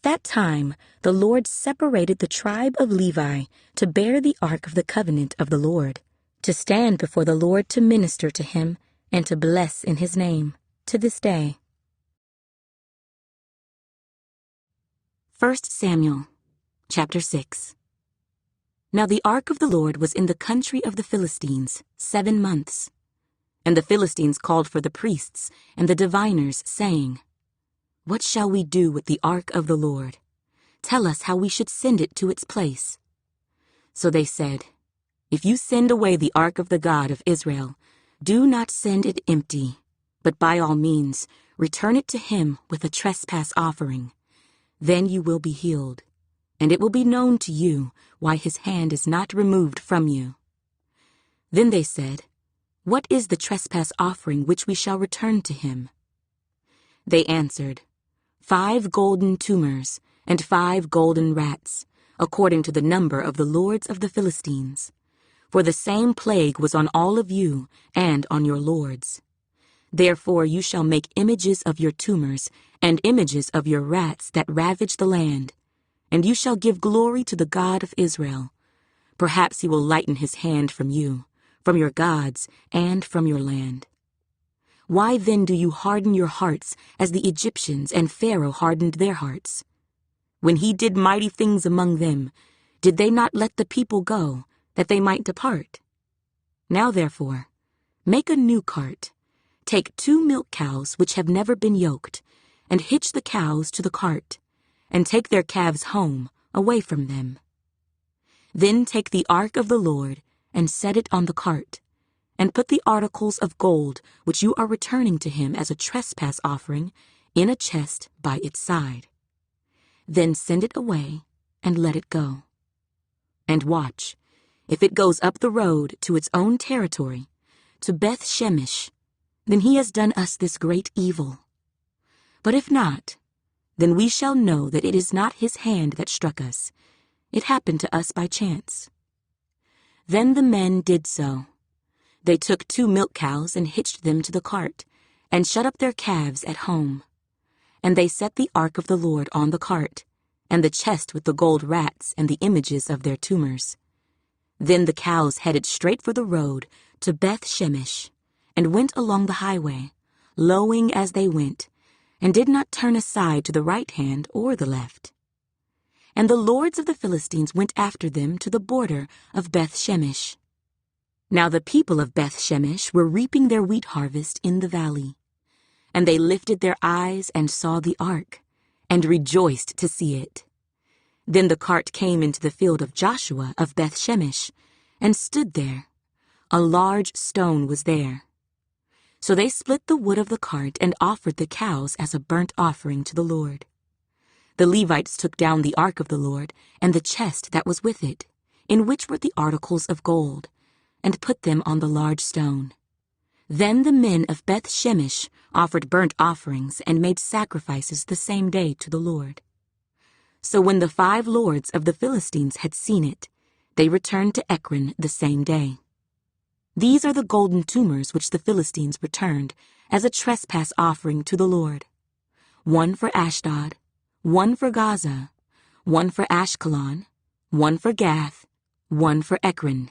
that time the Lord separated the tribe of Levi to bear the ark of the covenant of the Lord, to stand before the Lord to minister to him and to bless in his name, to this day. 1 Samuel, chapter 6. Now the ark of the Lord was in the country of the Philistines 7 months. And the Philistines called for the priests and the diviners, saying, "What shall we do with the ark of the Lord? Tell us how we should send it to its place." So they said, "If you send away the ark of the God of Israel, do not send it empty, but by all means return it to him with a trespass offering. Then you will be healed, and it will be known to you why his hand is not removed from you." Then they said, "What is the trespass offering which we shall return to him?" They answered, 5 golden tumors and 5 golden rats, according to the number of the lords of the Philistines. For the same plague was on all of you and on your lords. Therefore you shall make images of your tumors and images of your rats that ravage the land, and you shall give glory to the God of Israel. Perhaps he will lighten his hand from you, from your gods, and from your land. Why then do you harden your hearts as the Egyptians and Pharaoh hardened their hearts? When he did mighty things among them, did they not let the people go, that they might depart? Now therefore, make a new cart. Take 2 milk cows which have never been yoked, and hitch the cows to the cart, and take their calves home, away from them. Then take the ark of the Lord, and set it on the cart, and put the articles of gold which you are returning to him as a trespass offering in a chest by its side. Then send it away, and let it go. And watch, if it goes up the road to its own territory, to Beth Shemesh, then he has done us this great evil. But if not, then we shall know that it is not his hand that struck us. It happened to us by chance." Then the men did so. They took 2 milk cows and hitched them to the cart, and shut up their calves at home. And they set the ark of the Lord on the cart, and the chest with the gold rats and the images of their tumors. Then the cows headed straight for the road to Beth Shemesh, and went along the highway, lowing as they went, and did not turn aside to the right hand or the left. And the lords of the Philistines went after them to the border of Beth Shemesh. Now the people of Beth Shemesh were reaping their wheat harvest in the valley. And they lifted their eyes and saw the ark, and rejoiced to see it. Then the cart came into the field of Joshua of Beth Shemesh, and stood there. A large stone was there. So they split the wood of the cart and offered the cows as a burnt offering to the Lord. The Levites took down the ark of the Lord and the chest that was with it, in which were the articles of gold, and put them on the large stone. Then the men of Beth Shemesh offered burnt offerings and made sacrifices the same day to the Lord. So when the 5 lords of the Philistines had seen it, they returned to Ekron the same day. These are the golden tumors which the Philistines returned as a trespass offering to the Lord: 1 for Ashdod, 1 for Gaza, 1 for Ashkelon, 1 for Gath, 1 for Ekron.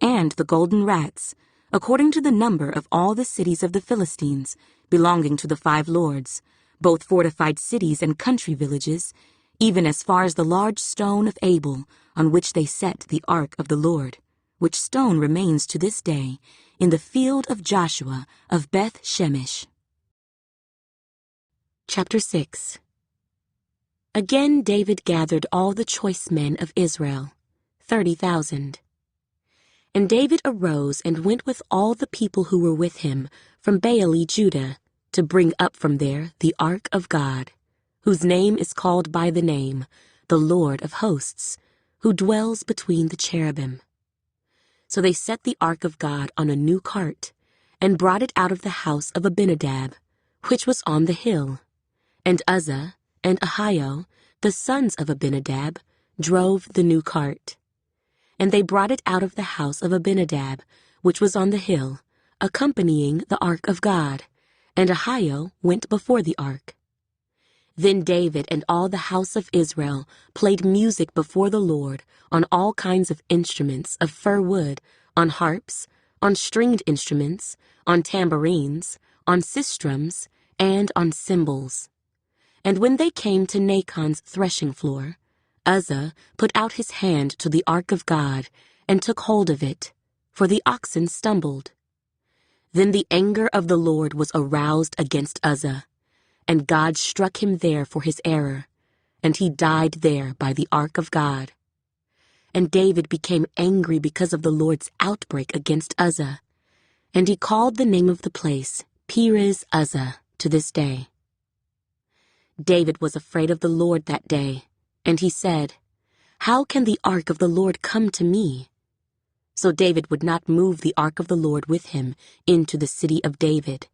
And the golden rats, according to the number of all the cities of the Philistines, belonging to the 5 lords, both fortified cities and country villages, even as far as the large stone of Abel, on which they set the ark of the Lord, which stone remains to this day in the field of Joshua of Beth Shemesh. Chapter 6. Again David gathered all the choice men of Israel, 30,000. And David arose and went with all the people who were with him from Baale, Judah, to bring up from there the ark of God, whose name is called by the name, the Lord of hosts, who dwells between the cherubim. So they set the ark of God on a new cart, and brought it out of the house of Abinadab, which was on the hill. And Uzzah and Ahio, the sons of Abinadab, drove the new cart. And they brought it out of the house of Abinadab, which was on the hill, accompanying the ark of God, and Ahio went before the ark. Then David and all the house of Israel played music before the Lord on all kinds of instruments of fir wood, on harps, on stringed instruments, on tambourines, on sistrums, and on cymbals. And when they came to Nachon's threshing floor, Uzzah put out his hand to the ark of God and took hold of it, for the oxen stumbled. Then the anger of the Lord was aroused against Uzzah, and God struck him there for his error, and he died there by the ark of God. And David became angry because of the Lord's outbreak against Uzzah, and he called the name of the place Perez Uzzah to this day. David was afraid of the Lord that day, and he said, "How can the ark of the Lord come to me?" So David would not move the ark of the Lord with him into the city of David,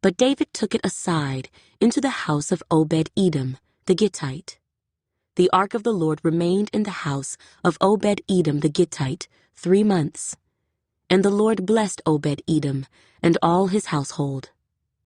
but David took it aside into the house of Obed-Edom, the Gittite. The ark of the Lord remained in the house of Obed-Edom the Gittite 3 months, and the Lord blessed Obed-Edom and all his household.